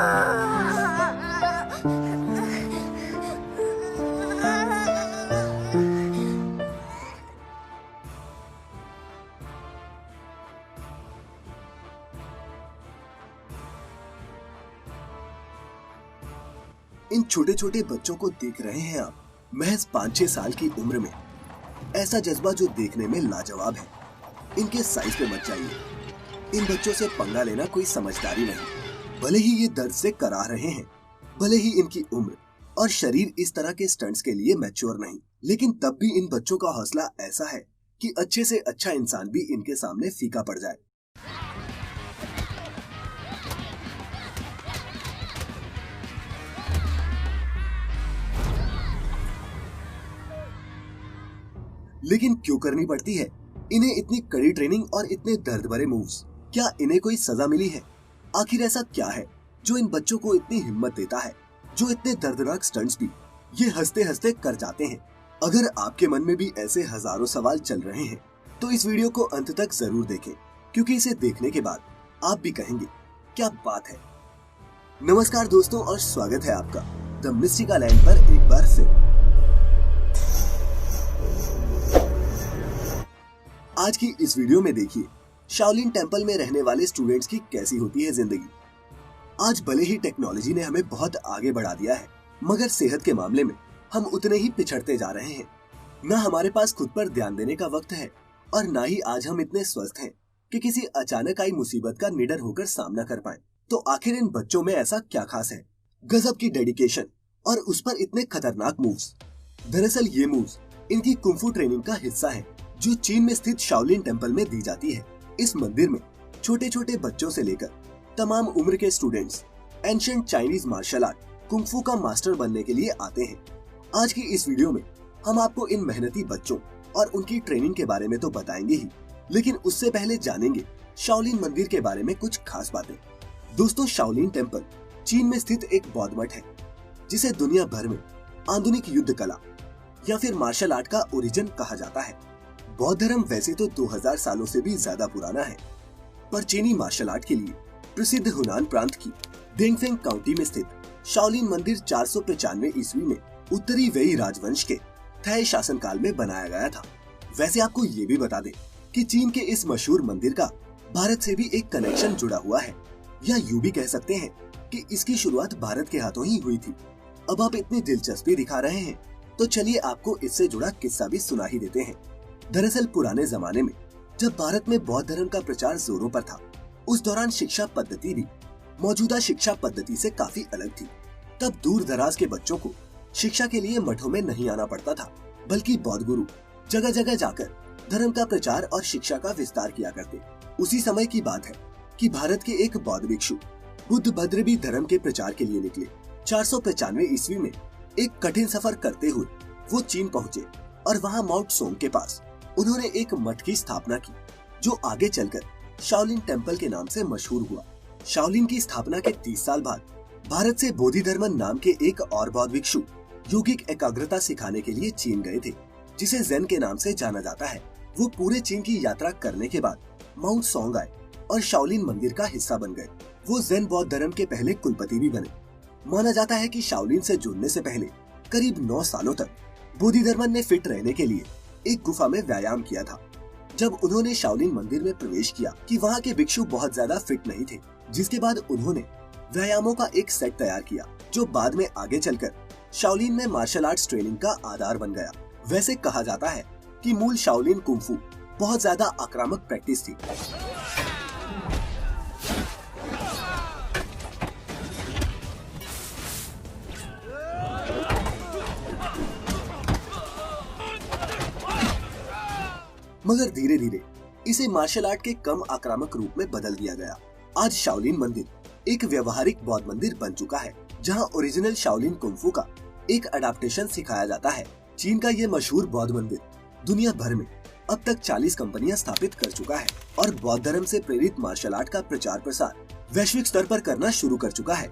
इन छोटे छोटे बच्चों को देख रहे हैं आप, महज 5-6 साल की उम्र में। ऐसा जज्बा जो देखने में लाजवाब है। इनके साइज पे मत जाइए। इन बच्चों से पंगा लेना कोई समझदारी नहीं। भले ही ये दर्द से कराह रहे हैं, भले ही इनकी उम्र और शरीर इस तरह के स्टंट्स के लिए मैच्योर नहीं, लेकिन तब भी इन बच्चों का हौसला ऐसा है कि अच्छे से अच्छा इंसान भी इनके सामने फीका पड़ जाए। लेकिन क्यों करनी पड़ती है इन्हें इतनी कड़ी ट्रेनिंग और इतने दर्द भरे मूव्स? क्या इन्हें कोई सजा मिली है? आखिर ऐसा क्या है जो इन बच्चों को इतनी हिम्मत देता है, जो इतने दर्दनाक स्टंट्स भी ये हंसते हंसते कर जाते हैं? अगर आपके मन में भी ऐसे हजारों सवाल चल रहे हैं तो इस वीडियो को अंत तक जरूर देखें, क्योंकि इसे देखने के बाद आप भी कहेंगे क्या बात है। नमस्कार दोस्तों और स्वागत है आपका द मिस्टिका लैंड पर एक बार फिर। आज की इस वीडियो में देखिए शाओलिन टेम्पल में रहने वाले स्टूडेंट्स की कैसी होती है जिंदगी। आज भले ही टेक्नोलॉजी ने हमें बहुत आगे बढ़ा दिया है, मगर सेहत के मामले में हम उतने ही पिछड़ते जा रहे हैं। न हमारे पास खुद पर ध्यान देने का वक्त है और न ही आज हम इतने स्वस्थ हैं कि किसी अचानक आई मुसीबत का निडर होकर सामना कर पाएं। तो आखिर इन बच्चों में ऐसा क्या खास है? गजब की डेडिकेशन और उस पर इतने खतरनाक मूव्स। दरअसल ये मूव्स इनकी कुंफू ट्रेनिंग का हिस्सा है, जो चीन में स्थित शाओलिन टेम्पल में दी जाती है। इस मंदिर में छोटे छोटे बच्चों से लेकर तमाम उम्र के students ancient Chinese martial art kung fu का मास्टर बनने के लिए आते हैं। आज की इस वीडियो में हम आपको इन मेहनती बच्चों और उनकी ट्रेनिंग के बारे में तो बताएंगे ही, लेकिन उससे पहले जानेंगे शाओलिन मंदिर के बारे में कुछ खास बातें। दोस्तों, शाओलिन टेम्पल चीन में स्थित एक बौद्ध मठ है, जिसे दुनिया भर में आधुनिक युद्ध कला या फिर मार्शल आर्ट का ओरिजिन कहा जाता है। बौद्ध धर्म वैसे तो 2000 सालों से भी ज्यादा पुराना है, पर चीनी मार्शल आर्ट के लिए प्रसिद्ध हुनान प्रांत की डेंगफेंग काउंटी में स्थित शाओलिन मंदिर 495 ईस्वी में उत्तरी वेई राजवंश के थाई शासनकाल में बनाया गया था। वैसे आपको ये भी बता दें कि चीन के इस मशहूर मंदिर का भारत से भी एक कनेक्शन जुड़ा हुआ है, या यूं भी कह सकते हैं कि इसकी शुरुआत भारत के हाथों ही हुई थी। अब आप इतनी दिलचस्पी दिखा रहे हैं तो चलिए आपको इससे जुड़ा किस्सा भी सुना ही देते हैं। दरअसल पुराने जमाने में जब भारत में बौद्ध धर्म का प्रचार जोरों पर था, उस दौरान शिक्षा पद्धति भी मौजूदा शिक्षा पद्धति से काफी अलग थी। तब दूर दराज के बच्चों को शिक्षा के लिए मठों में नहीं आना पड़ता था, बल्कि बौद्ध गुरु जगह जगह जाकर धर्म का प्रचार और शिक्षा का विस्तार किया करते। उसी समय की बात है कि भारत के एक बौद्ध भिक्षु बुद्ध भद्र भी धर्म के प्रचार के लिए निकले। 495 ईस्वी में एक कठिन सफर करते हुए वो चीन पहुँचे और वहाँ माउंट सोंग के पास उन्होंने एक मठ की स्थापना की, जो आगे चलकर शाओलिन टेम्पल के नाम से मशहूर हुआ। शाओलिन की स्थापना के 30 साल बाद भारत से बोधिधर्मन नाम के एक और बौद्ध भिक्षु योगिक एकाग्रता सिखाने के लिए चीन गए थे, जिसे ज़ेन के नाम से जाना जाता है। वो पूरे चीन की यात्रा करने के बाद माउंट सोंग आए और शाओलिन मंदिर का हिस्सा बन गए। वो ज़ेन बौद्ध धर्म के पहले कुलपति भी बने। माना जाता है कि शाओलिन से जुड़ने से पहले करीब 9 सालों तक बोधिधर्मन ने फिट रहने के लिए एक गुफा में व्यायाम किया था। जब उन्होंने शाओलिन मंदिर में प्रवेश किया कि वहाँ के भिक्षु बहुत ज्यादा फिट नहीं थे, जिसके बाद उन्होंने व्यायामों का एक सेट तैयार किया, जो बाद में आगे चलकर शाओलिन में मार्शल आर्ट्स ट्रेनिंग का आधार बन गया। वैसे कहा जाता है कि मूल शाओलिन कुंफू बहुत ज्यादा आक्रामक प्रैक्टिस थी। मगर धीरे धीरे इसे मार्शल आर्ट के कम आक्रामक रूप में बदल दिया गया। आज शाओलिन मंदिर एक व्यवहारिक बौद्ध मंदिर बन चुका है, जहां ओरिजिनल शाओलिन कुंफू का एक अडाप्टेशन सिखाया जाता है। चीन का ये मशहूर बौद्ध मंदिर दुनिया भर में अब तक 40 कंपनियां स्थापित कर चुका है और बौद्ध धर्म से प्रेरित मार्शल आर्ट का प्रचार प्रसार वैश्विक स्तर पर करना शुरू कर चुका है।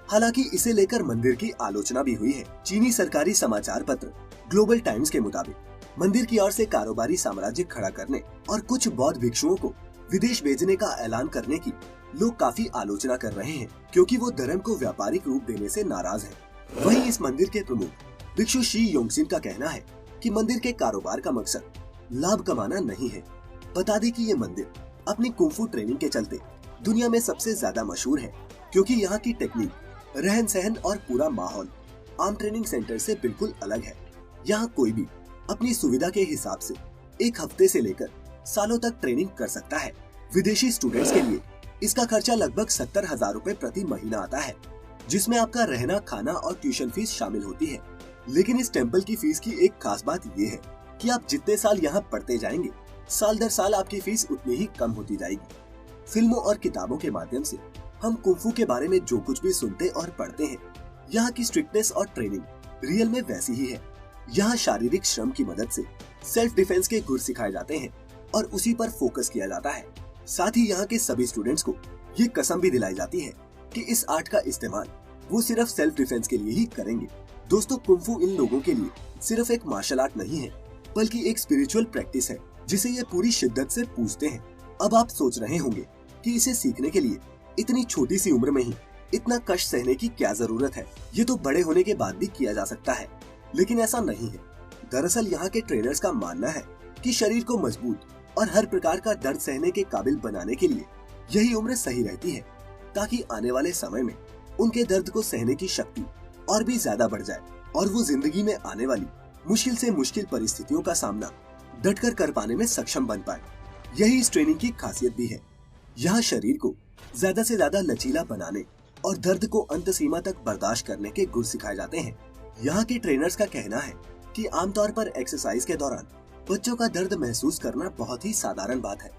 हालांकि इसे लेकर मंदिर की आलोचना भी हुई है। चीनी सरकारी समाचार पत्र ग्लोबल टाइम्स के मुताबिक मंदिर की ओर से कारोबारी साम्राज्य खड़ा करने और कुछ बौद्ध भिक्षुओं को विदेश भेजने का ऐलान करने की लोग काफी आलोचना कर रहे हैं क्योंकि वो धर्म को व्यापारिक रूप देने से नाराज हैं। वहीं इस मंदिर के प्रमुख भिक्षु शी योंगसिन का कहना है कि मंदिर के कारोबार का मकसद लाभ कमाना नहीं है। बता दें कि ये मंदिर अपनी कुंफू ट्रेनिंग के चलते दुनिया में सबसे ज्यादा मशहूर है, क्योंकि यहाँ की टेक्निक, रहन सहन और पूरा माहौल आम ट्रेनिंग सेंटर से बिल्कुल अलग है। यहाँ कोई भी अपनी सुविधा के हिसाब से एक हफ्ते से लेकर सालों तक ट्रेनिंग कर सकता है। विदेशी स्टूडेंट्स के लिए इसका खर्चा लगभग 70,000 रुपए प्रति महीना आता है, जिसमें आपका रहना, खाना और ट्यूशन फीस शामिल होती है। लेकिन इस टेम्पल की फीस की एक खास बात ये है कि आप जितने साल यहाँ पढ़ते जाएंगे, साल दर साल आपकी फीस उतनी ही कम होती जाएगी। फिल्मों और किताबों के माध्यम से हम कुंफू के बारे में जो कुछ भी सुनते और पढ़ते हैं, यहाँ की स्ट्रिक्टनेस और ट्रेनिंग रियल में वैसी ही है। यहाँ शारीरिक श्रम की मदद से सेल्फ डिफेंस के गुर सिखाए जाते हैं और उसी पर फोकस किया जाता है। साथ ही यहाँ के सभी स्टूडेंट्स को ये कसम भी दिलाई जाती है कि इस आर्ट का इस्तेमाल वो सिर्फ सेल्फ डिफेंस के लिए ही करेंगे। दोस्तों, कुंफू इन लोगों के लिए सिर्फ एक मार्शल आर्ट नहीं है, बल्कि एक स्पिरिचुअल प्रैक्टिस है जिसे ये पूरी शिद्दत से पूजते हैं। अब आप सोच रहे होंगे कि इसे सीखने के लिए इतनी छोटी सी उम्र में ही इतना कष्ट सहने की क्या जरूरत है, ये तो बड़े होने के बाद भी किया जा सकता है। लेकिन ऐसा नहीं है। दरअसल यहाँ के ट्रेनर्स का मानना है कि शरीर को मजबूत और हर प्रकार का दर्द सहने के काबिल बनाने के लिए यही उम्र सही रहती है, ताकि आने वाले समय में उनके दर्द को सहने की शक्ति और भी ज्यादा बढ़ जाए और वो जिंदगी में आने वाली मुश्किल से मुश्किल परिस्थितियों का सामना डटकर कर पाने में सक्षम बन पाए। यही इस ट्रेनिंग की खासियत भी है। यहाँ शरीर को ज्यादा से ज्यादा लचीला बनाने और दर्द को अंत सीमा तक बर्दाश्त करने के गुर सिखाए जाते हैं। यहाँ के ट्रेनर्स का कहना है कि आमतौर पर एक्सरसाइज के दौरान बच्चों का दर्द महसूस करना बहुत ही साधारण बात है,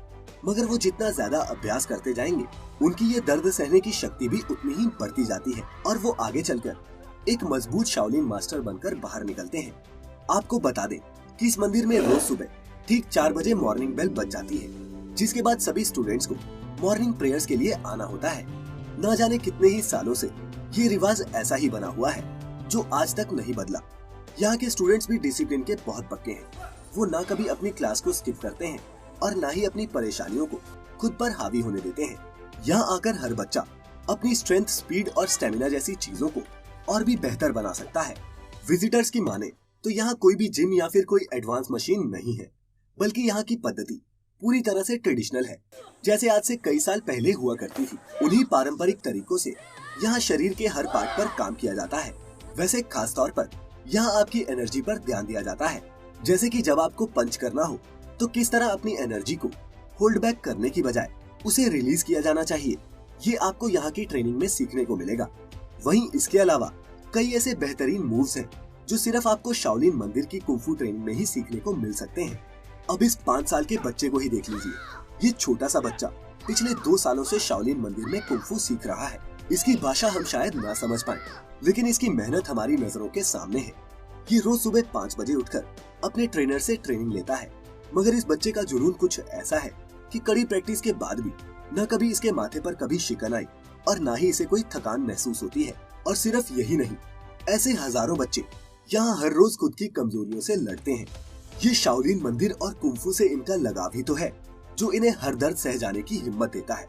मगर वो जितना ज्यादा अभ्यास करते जाएंगे, उनकी ये दर्द सहने की शक्ति भी उतनी ही बढ़ती जाती है और वो आगे चलकर एक मजबूत शाओलिन मास्टर बनकर बाहर निकलते हैं। आपको बता दें कि इस मंदिर में रोज सुबह ठीक 4 बजे मॉर्निंग बेल बज जाती है, जिसके बाद सभी स्टूडेंट्स को मॉर्निंग प्रेयर्स के लिए आना होता है। न जाने कितने ही सालों से ये रिवाज ऐसा ही बना हुआ है, जो आज तक नहीं बदला। यहाँ के स्टूडेंट्स भी डिसिप्लिन के बहुत पक्के हैं। वो ना कभी अपनी क्लास को स्किप करते हैं और ना ही अपनी परेशानियों को खुद पर हावी होने देते हैं। यहाँ आकर हर बच्चा अपनी स्ट्रेंथ, स्पीड और स्टेमिना जैसी चीजों को और भी बेहतर बना सकता है। विजिटर्स की माने तो यहाँ कोई भी जिम या फिर कोई एडवांस मशीन नहीं है, बल्कि यहाँ की पद्धति पूरी तरह से ट्रेडिशनल है, जैसे आज से कई साल पहले हुआ करती थी। उन्हीं पारंपरिक तरीकों से यहाँ शरीर के हर पार्ट पर काम किया जाता है। वैसे खास तौर पर यहाँ आपकी एनर्जी पर ध्यान दिया जाता है, जैसे कि जब आपको पंच करना हो तो किस तरह अपनी एनर्जी को होल्ड बैक करने की बजाय उसे रिलीज किया जाना चाहिए। ये आपको यहाँ की ट्रेनिंग में सीखने को मिलेगा। वहीं इसके अलावा कई ऐसे बेहतरीन मूव्स हैं जो सिर्फ आपको शाओलिन मंदिर की कुंफू ट्रेनिंग में ही सीखने को मिल सकते हैं। अब इस 5 साल के बच्चे को ही देख लीजिए। ये छोटा सा बच्चा पिछले 2 सालों से शाओलिन मंदिर में कुंफू सीख रहा है। इसकी भाषा हम शायद ना समझ पाए, लेकिन इसकी मेहनत हमारी नजरों के सामने है। ये रोज सुबह 5 बजे उठकर अपने ट्रेनर से ट्रेनिंग लेता है, मगर इस बच्चे का जुनून कुछ ऐसा है कि कड़ी प्रैक्टिस के बाद भी न कभी इसके माथे पर कभी शिकन आई और न ही इसे कोई थकान महसूस होती है। और सिर्फ यही नहीं, ऐसे हजारों बच्चे यहाँ हर रोज खुद की कमजोरियों से लड़ते हैं। ये शाओलिन मंदिर और कुंफू से इनका लगाव ही तो है जो इन्हें हर दर्द सह जाने की हिम्मत देता है।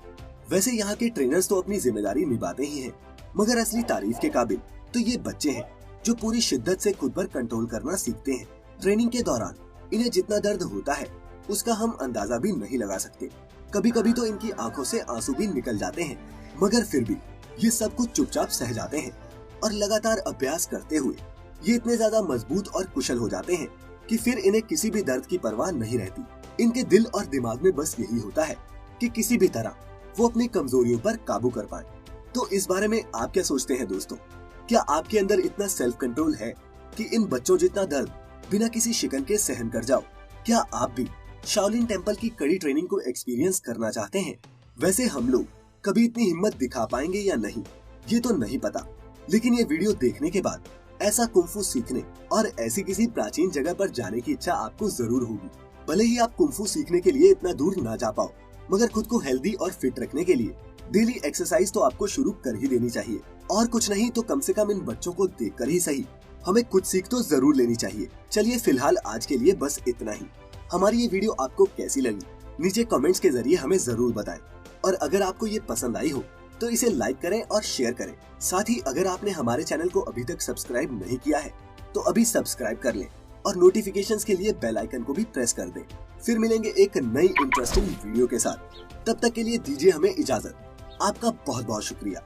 वैसे यहाँ के ट्रेनर्स तो अपनी जिम्मेदारी निभाते ही हैं, मगर असली तारीफ के काबिल तो ये बच्चे हैं जो पूरी शिद्दत से खुद पर कंट्रोल करना सीखते हैं। ट्रेनिंग के दौरान इन्हें जितना दर्द होता है उसका हम अंदाजा भी नहीं लगा सकते। कभी कभी तो इनकी आंखों से आंसू भी निकल जाते हैं, मगर फिर भी ये सब कुछ चुपचाप सह जाते हैं और लगातार अभ्यास करते हुए ये इतने ज्यादा मजबूत और कुशल हो जाते हैं कि फिर इन्हें किसी भी दर्द की परवाह नहीं रहती। इनके दिल और दिमाग में बस यही होता है कि किसी भी तरह वो अपनी कमजोरियों पर काबू कर पाए। तो इस बारे में आप क्या सोचते हैं दोस्तों? क्या आपके अंदर इतना सेल्फ कंट्रोल है कि इन बच्चों जितना दर्द बिना किसी शिकन के सहन कर जाओ? क्या आप भी शाओलिन टेम्पल की कड़ी ट्रेनिंग को एक्सपीरियंस करना चाहते हैं? वैसे हम लोग कभी इतनी हिम्मत दिखा पाएंगे या नहीं, ये तो नहीं पता, लेकिन ये वीडियो देखने के बाद ऐसा कुंफू सीखने और ऐसी किसी प्राचीन जगह पर जाने की इच्छा आपको जरूर होगी। भले ही आप कुंफू सीखने के लिए इतना दूर ना जा पाओ, मगर खुद को हेल्दी और फिट रखने के लिए डेली एक्सरसाइज तो आपको शुरू कर ही देनी चाहिए। और कुछ नहीं तो कम से कम इन बच्चों को देखकर ही सही हमें कुछ सीख तो जरूर लेनी चाहिए। चलिए फिलहाल आज के लिए बस इतना ही। हमारी ये वीडियो आपको कैसी लगी नीचे कमेंट्स के जरिए हमें जरूर बताएं। और अगर आपको ये पसंद आई हो तो इसे लाइक करें और शेयर करें। साथ ही अगर आपने हमारे चैनल को अभी तक सब्सक्राइब नहीं किया है तो अभी सब्सक्राइब कर लें और नोटिफिकेशंस के लिए बेल आइकन को भी प्रेस कर दें। फिर मिलेंगे एक नई इंटरेस्टिंग वीडियो के साथ। तब तक के लिए दीजिए हमें इजाजत। आपका बहुत बहुत शुक्रिया।